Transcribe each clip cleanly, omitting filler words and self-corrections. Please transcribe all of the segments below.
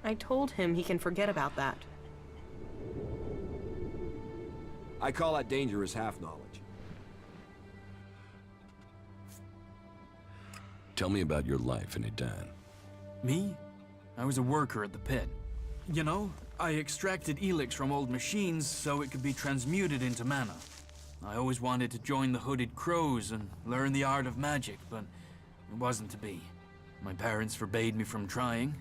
I told him he can forget about that. I call that dangerous half-knowledge. Tell me about your life in Edan. Me? I was a worker at the pit. You know, I extracted ELEX from old machines so it could be transmuted into mana. I always wanted to join the Hooded Crows and learn the art of magic, but it wasn't to be. My parents forbade me from trying.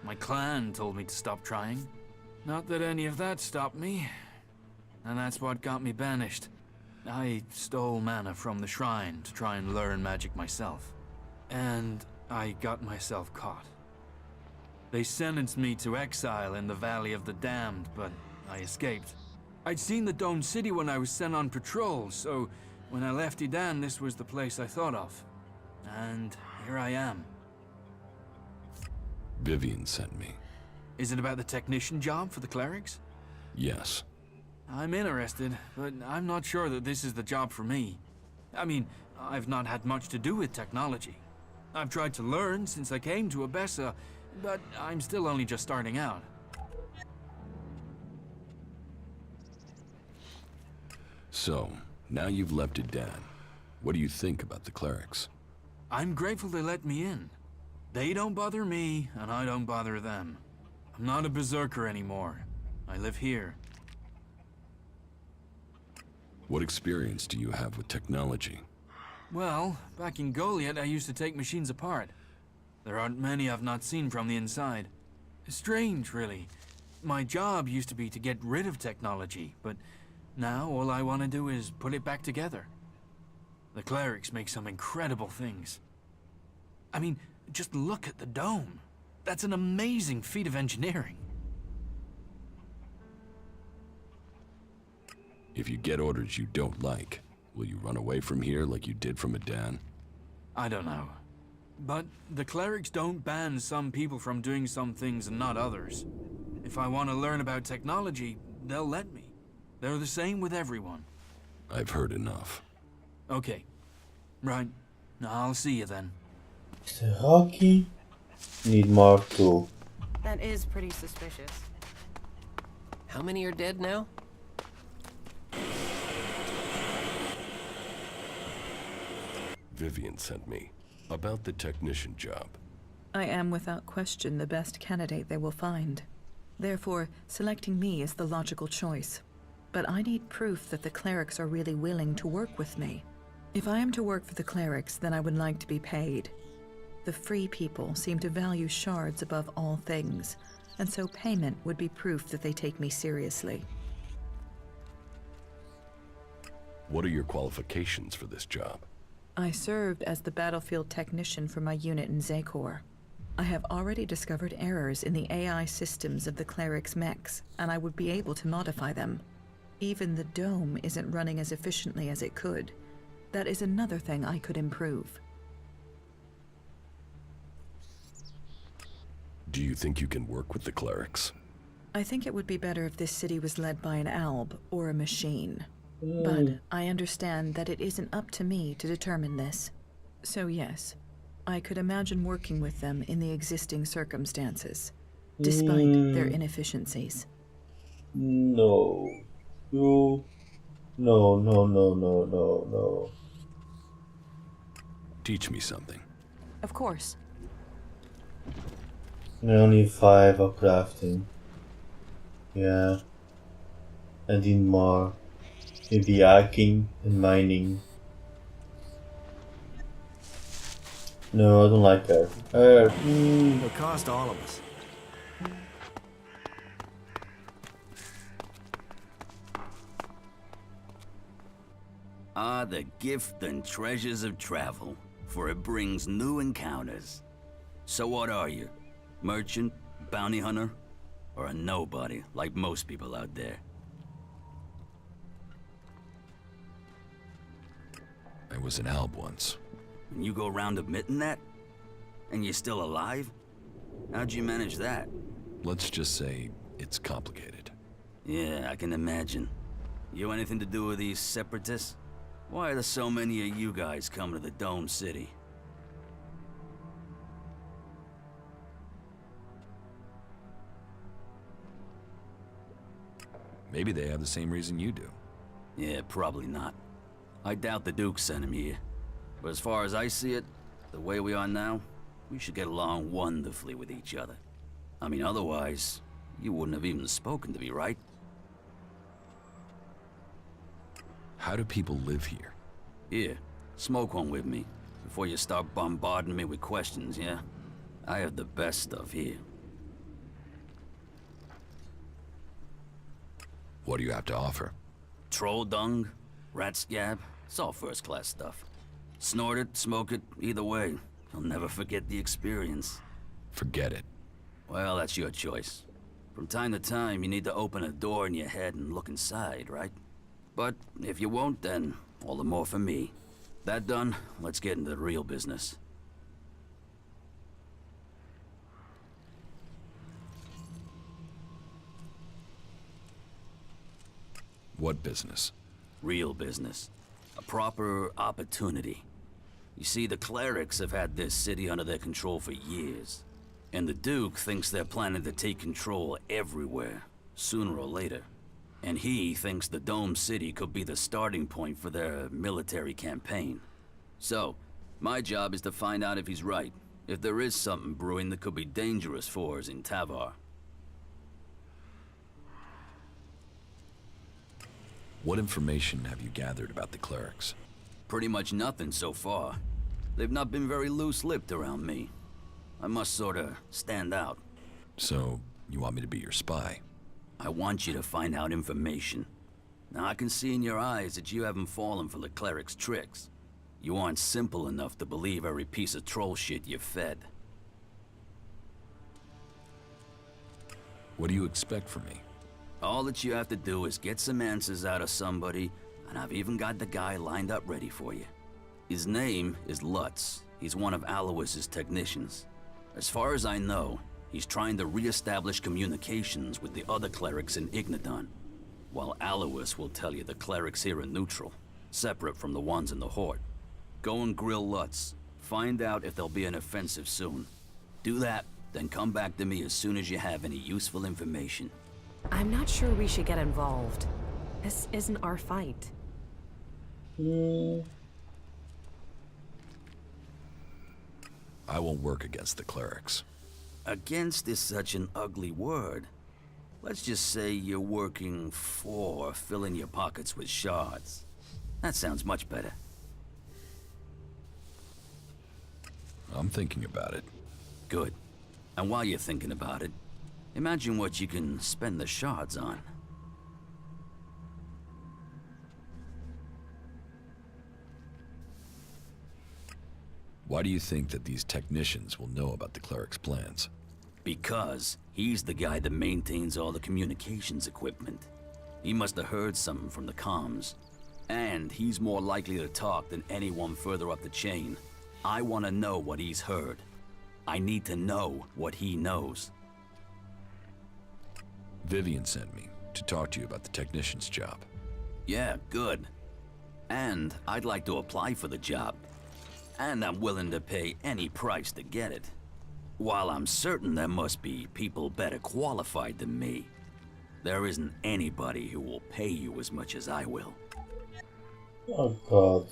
My clan told me to stop trying. Not that any of that stopped me. And that's what got me banished. I stole mana from the shrine to try and learn magic myself. And I got myself caught. They sentenced me to exile in the Valley of the Damned, but I escaped. I'd seen the Dome City when I was sent on patrol, so when I left Edan, this was the place I thought of. And here I am. Vivian sent me. Is it about the technician job for the clerics? Yes. I'm interested, but I'm not sure that this is the job for me. I mean, I've not had much to do with technology. I've tried to learn since I came to Abessa, but I'm still only just starting out. So, now you've left Edan. What do you think about the clerics? I'm grateful they let me in. They don't bother me, and I don't bother them. I'm not a berserker anymore. I live here. What experience do you have with technology? Well, back in Goliath, I used to take machines apart. There aren't many I've not seen from the inside. Strange, really. My job used to be to get rid of technology, but now all I want to do is put it back together. The clerics make some incredible things. I mean, just look at the dome. That's an amazing feat of engineering. If you get orders you don't like, will you run away from here like you did from Edan? I don't know. But the clerics don't ban some people from doing some things and not others. If I want to learn about technology, they'll let me. They're the same with everyone. I've heard enough. Okay. Right. I'll see you then. Mr. Hockey? Need more tool. That is pretty suspicious. How many are dead now? Vivian sent me about the technician job. I am without question the best candidate they will find. Therefore, selecting me is the logical choice. But I need proof that the clerics are really willing to work with me. If I am to work for the clerics, then I would like to be paid. The free people seem to value shards above all things, and so payment would be proof that they take me seriously. What are your qualifications for this job? I served as the battlefield technician for my unit in Zakor. I have already discovered errors in the AI systems of the clerics' mechs, and I would be able to modify them. Even the dome isn't running as efficiently as it could. That is another thing I could improve. Do you think you can work with the clerics? I think it would be better if this city was led by an alb or a machine. But I understand that it isn't up to me to determine this. So yes, I could imagine working with them in the existing circumstances, despite their inefficiencies. No. You. No, no, no, no, no, no. Teach me something. Of course. Only 5 are crafting. Yeah. I need more. Maybe hacking and mining. No, I don't like that. It'll cost all of us. Ah, the gift and treasures of travel, for it brings new encounters. So what are you? Merchant, bounty hunter, or a nobody like most people out there? I was an alb once. And you go around admitting that? And you're still alive? How'd you manage that? Let's just say it's complicated. Yeah, I can imagine. You anything to do with these separatists? Why are there so many of you guys coming to the Dome City? Maybe they have the same reason you do. Yeah, probably not. I doubt the Duke sent him here. But as far as I see it, the way we are now, we should get along wonderfully with each other. I mean, otherwise, you wouldn't have even spoken to me, right? How do people live here? Here, smoke one with me, before you start bombarding me with questions, yeah? I have the best stuff here. What do you have to offer? Troll dung, rat scab, it's all first-class stuff. Snort it, smoke it, either way. You'll never forget the experience. Forget it. Well, that's your choice. From time to time, you need to open a door in your head and look inside, right? But if you won't, then all the more for me. That done, let's get into the real business. What business? Real business. A proper opportunity. You see, the clerics have had this city under their control for years. And the Duke thinks they're planning to take control everywhere, sooner or later. And he thinks the Dome City could be the starting point for their military campaign. So, my job is to find out if he's right, if there is something brewing that could be dangerous for us in Tavar. What information have you gathered about the clerics? Pretty much nothing so far. They've not been very loose-lipped around me. I must sorta stand out. So, you want me to be your spy? I want you to find out information. Now I can see in your eyes that you haven't fallen for the cleric's tricks. You aren't simple enough to believe every piece of troll shit you're fed. What do you expect from me? All that you have to do is get some answers out of somebody, and I've even got the guy lined up ready for you. His name is Lutz. He's one of Alois's technicians. As far as I know, he's trying to re-establish communications with the other clerics in Ignadon, while Alois will tell you the clerics here are neutral, separate from the ones in the Horde. Go and grill Lutz. Find out if there'll be an offensive soon. Do that, then come back to me as soon as you have any useful information. I'm not sure we should get involved. This isn't our fight. I won't work against the clerics. Against is such an ugly word. Let's just say you're working for filling your pockets with shards. That sounds much better. I'm thinking about it. Good. And while you're thinking about it, imagine what you can spend the shards on. Why do you think that these technicians will know about the cleric's plans? Because he's the guy that maintains all the communications equipment. He must have heard something from the comms. And he's more likely to talk than anyone further up the chain. I want to know what he's heard. I need to know what he knows. Vivian sent me to talk to you about the technician's job. Yeah, good. And I'd like to apply for the job. And I'm willing to pay any price to get it. While I'm certain there must be people better qualified than me, there isn't anybody who will pay you as much as I will. Oh god.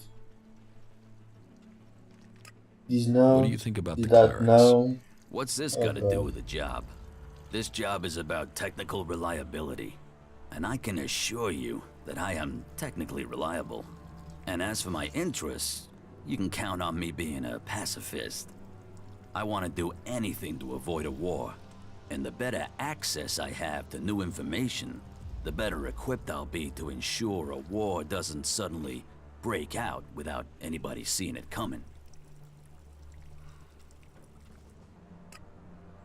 These now. What do you think about the that clerics? now. What's this got to do with the job? This job is about technical reliability. And I can assure you that I am technically reliable. And as for my interests, you can count on me being a pacifist. I want to do anything to avoid a war. And the better access I have to new information, the better equipped I'll be to ensure a war doesn't suddenly break out without anybody seeing it coming.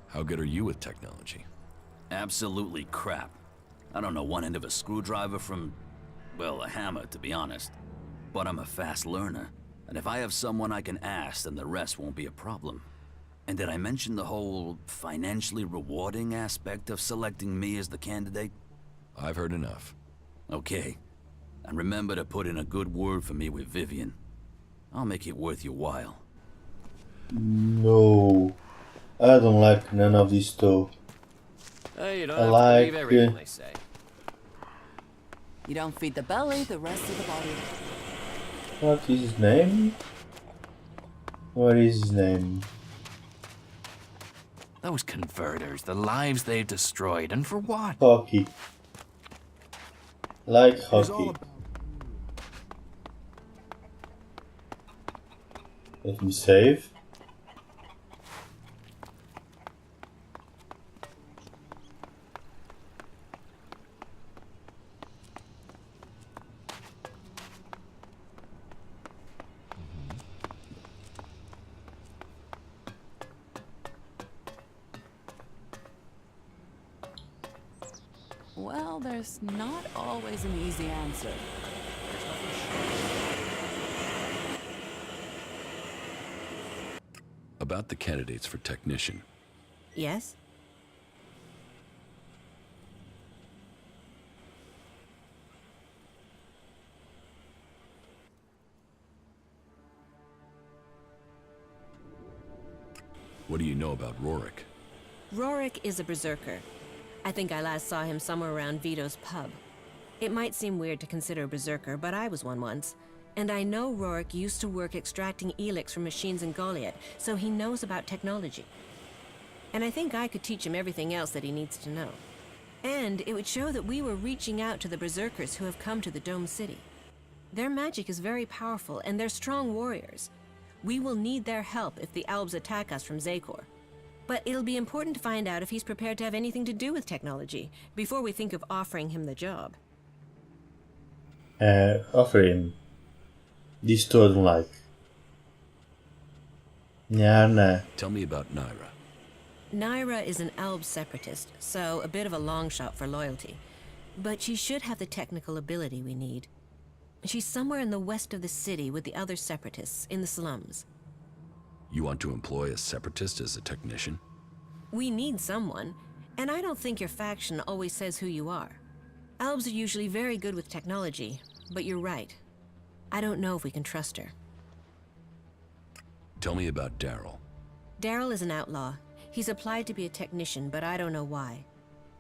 How good are you with technology? Absolutely crap. I don't know one end of a screwdriver from, well, a hammer, to be honest. But I'm a fast learner, and if I have someone I can ask, then the rest won't be a problem. And did I mention the whole financially rewarding aspect of selecting me as the candidate? I've heard enough. Okay. And remember to put in a good word for me with Vivian. I'll make it worth your while. No. I don't like none of these two. You don't I have like to believe everything they say. You don't feed the belly, the rest of the body. What is his name? What is his name? Those converters, the lives they've destroyed, and for what? Hockey. Like It was all hockey. about Let me save. Well, there's not always an easy answer. About the candidates for technician. Yes? What do you know about Rorik? Rorik is a berserker. I think I last saw him somewhere around Vito's pub. It might seem weird to consider a berserker, but I was one once. And I know Rorik used to work extracting ELEX from machines in Goliath, so he knows about technology. And I think I could teach him everything else that he needs to know. And it would show that we were reaching out to the berserkers who have come to the Dome City. Their magic is very powerful, and they're strong warriors. We will need their help if the Albs attack us from Zakor. But it'll be important to find out if he's prepared to have anything to do with technology before we think of offering him the job. Offer him. Die storen like. Gärna. Tell me about Naira. Naira is an Alb separatist, so a bit of a long shot for loyalty. But she should have the technical ability we need. She's somewhere in the west of the city with the other separatists, in the slums. You want to employ a separatist as a technician? We need someone, and I don't think your faction always says who you are. Albs are usually very good with technology, but you're right. I don't know if we can trust her. Tell me about Daryl. Daryl is an outlaw. He's applied to be a technician, but I don't know why.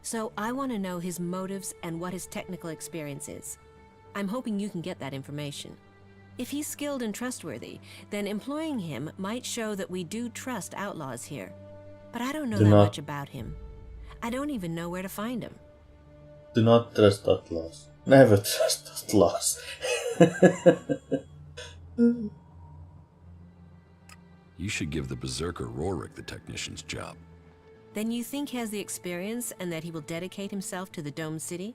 So I want to know his motives and what his technical experience is. I'm hoping you can get that information. If he's skilled and trustworthy, then employing him might show that we do trust outlaws here. But I don't know that much about him. I don't even know where to find him. Do not trust outlaws. Never trust outlaws. You should give the berserker Rorik the technician's job. Then you think he has the experience and that he will dedicate himself to the Dome City?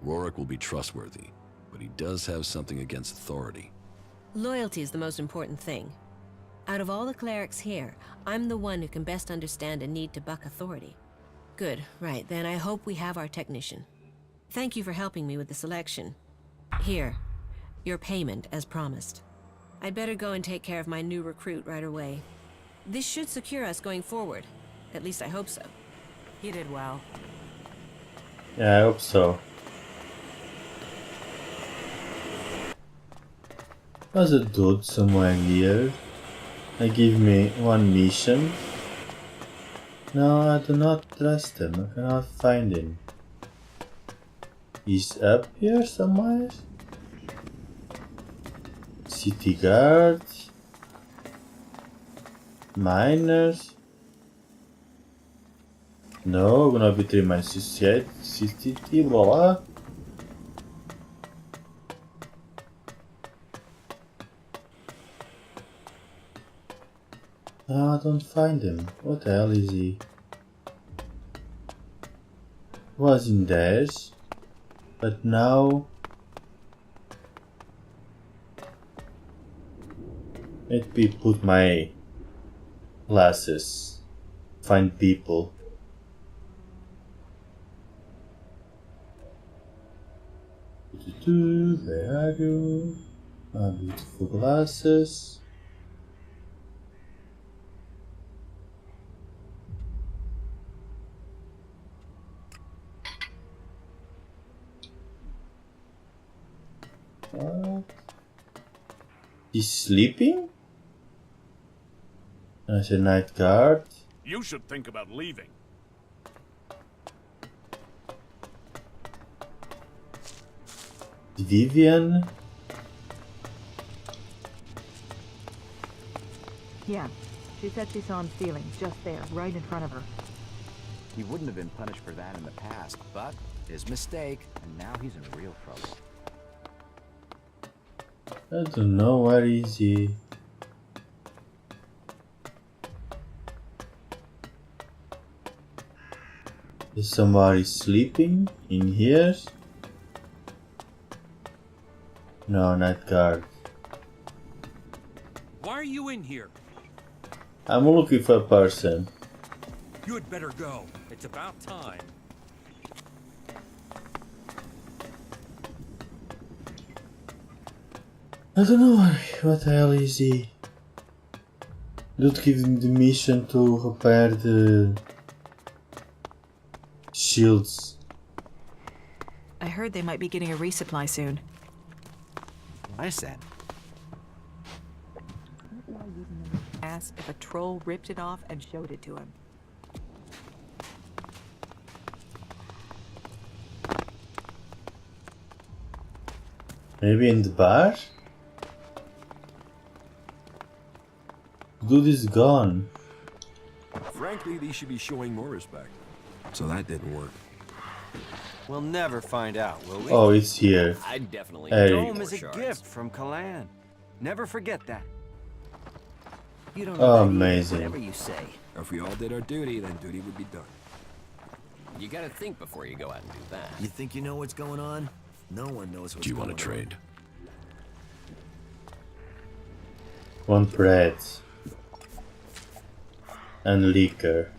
Rorik will be trustworthy, but he does have something against authority. Loyalty is the most important thing. Out of all the clerics here, I'm the one who can best understand a need to buck authority. Good, right, then I hope we have our technician. Thank you for helping me with the selection. Here, your payment as promised. I'd better go and take care of my new recruit right away. This should secure us going forward. At least I hope so. You did well. Yeah, I hope so. There's a dude somewhere here. They give me one mission. No, I do not trust him. I cannot find him. He's up here somewhere. City guard. Miners. No, gonna betray my society, blah blah. No, I don't find him. What the hell is he? Was in theirs, but now let me put my glasses. Find people. Where are you? My beautiful glasses. What? He's sleeping? There's a night guard. You should think about leaving. Vivian? Yeah. She said she saw him stealing, just there, right in front of her. He wouldn't have been punished for that in the past, but his mistake, and now he's in real trouble. I don't know, where is he? Is somebody sleeping in here? No, night guard. Why are you in here? I'm looking for a person. You had better go. It's about time. I don't know what the hell is he. Don't give him the mission to repair the shields. I heard they might be getting a resupply soon. I said. Asked if a troll ripped it off and showed it to him. Maybe in the bar? Dude is gone. Frankly, these should be showing more respect. So that didn't work. We'll never find out, will we? Oh, it's here. I'd definitely Hey. need Dome more is a shards. gift from Kalan. Never forget that. You don't Oh, know that either, amazing. whatever you say. If we all did our duty, then duty would be done. You gotta think before you go out and do that. You think you know what's going on? No one knows what's Do you want to going on. trade? Want bread. And liquor.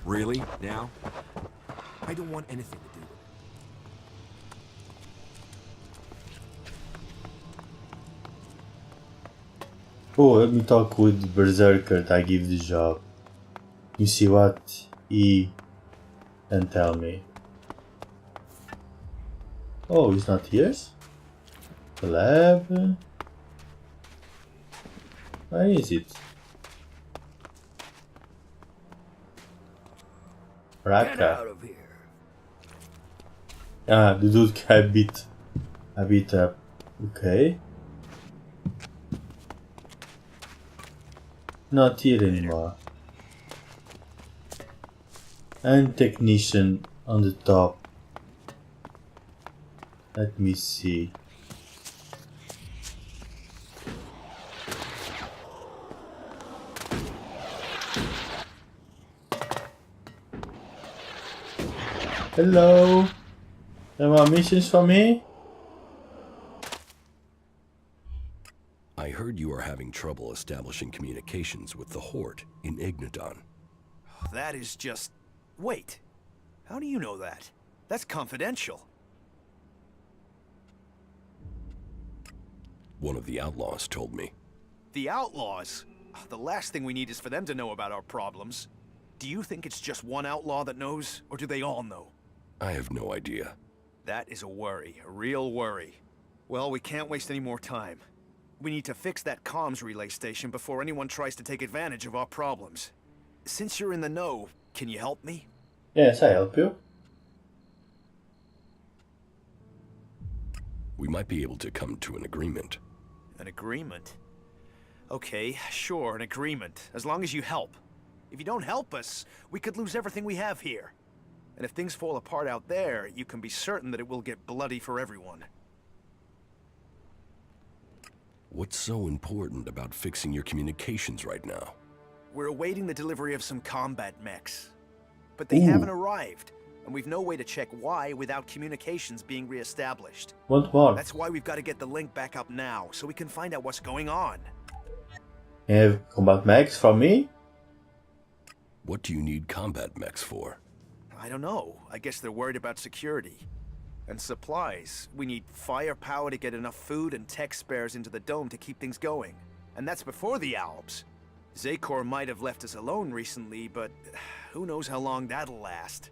Really? Now? I don't want anything to do with it. Oh, let me talk with the berserker that I give the job. You see what he can tell me. Oh, he's not here? The lab? Where is it? Raka. of here. Ah, the dude got beat up. Okay. Not here anymore. And technician on the top. Let me see. Hello. There are missions for me? I heard you are having trouble establishing communications with the Horde in Ignadon. That is just... Wait. How do you know that? That's confidential. One of the outlaws told me. The outlaws? The last thing we need is for them to know about our problems. Do you think it's just one outlaw that knows, or do they all know? I have no idea. That is a worry, a real worry. Well, we can't waste any more time. We need to fix that comms relay station before anyone tries to take advantage of our problems. Since you're in the know, can you help me? Yes, I help you. We might be able to come to an agreement. An agreement? Okay, sure, an agreement. As long as you help. If you don't help us, we could lose everything we have here. And if things fall apart out there, you can be certain that it will get bloody for everyone. What's so important about fixing your communications right now? We're awaiting the delivery of some combat mechs. But they haven't arrived, and we've no way to check why without communications being re-established. What? That's why we've got to get the link back up now, so we can find out what's going on. You have combat mechs from me? What do you need combat mechs for? I don't know. I guess they're worried about security. And supplies. We need firepower to get enough food and tech spares into the dome to keep things going. And that's before the Alps. Zakor might have left us alone recently, but who knows how long that'll last.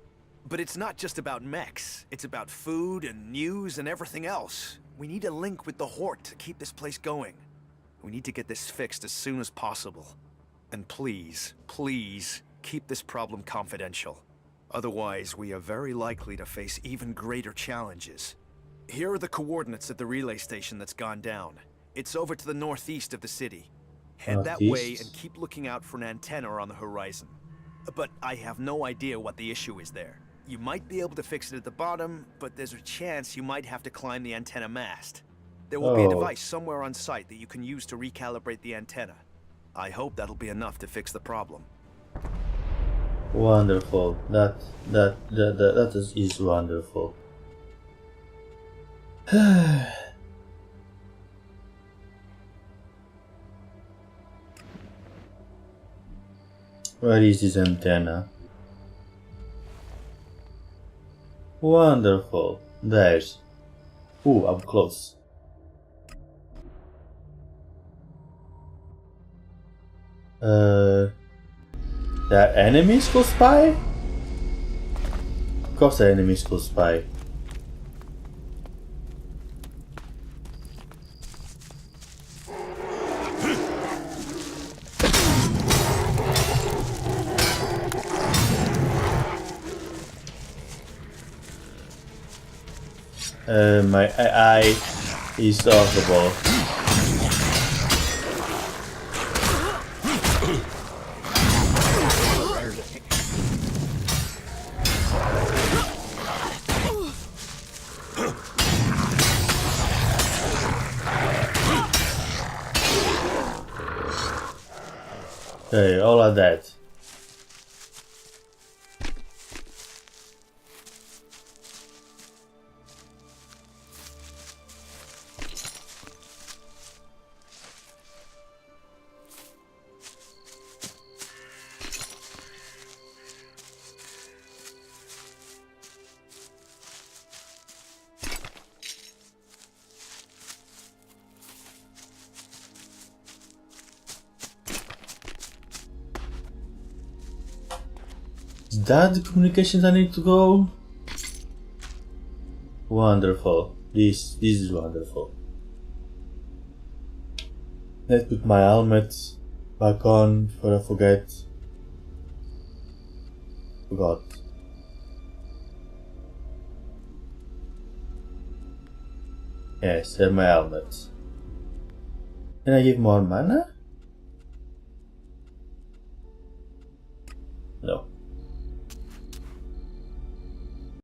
But it's not just about mechs. It's about food and news and everything else. We need a link with the Hort to keep this place going. We need to get this fixed as soon as possible. And please, please, keep this problem confidential. Otherwise, we are very likely to face even greater challenges. Here are the coordinates of the relay station that's gone down. It's over to the northeast of the city. Head that way and keep looking out for an antenna on the horizon. But I have no idea what the issue is there. You might be able to fix it at the bottom, but there's a chance you might have to climb the antenna mast. There will be a device somewhere on site that you can use to recalibrate the antenna. I hope that'll be enough to fix the problem. Wonderful. That is wonderful. Where is this antenna? Wonderful. There's. Ooh, I'm close. There are enemies close by? Of course there are enemies close by. My eye is horrible. Okay, all of that. Is that the communications I need to go? Wonderful. This is wonderful. Let's put my helmet back on before I forget. Forgot. Yes, and my helmet. Can I give more mana? No.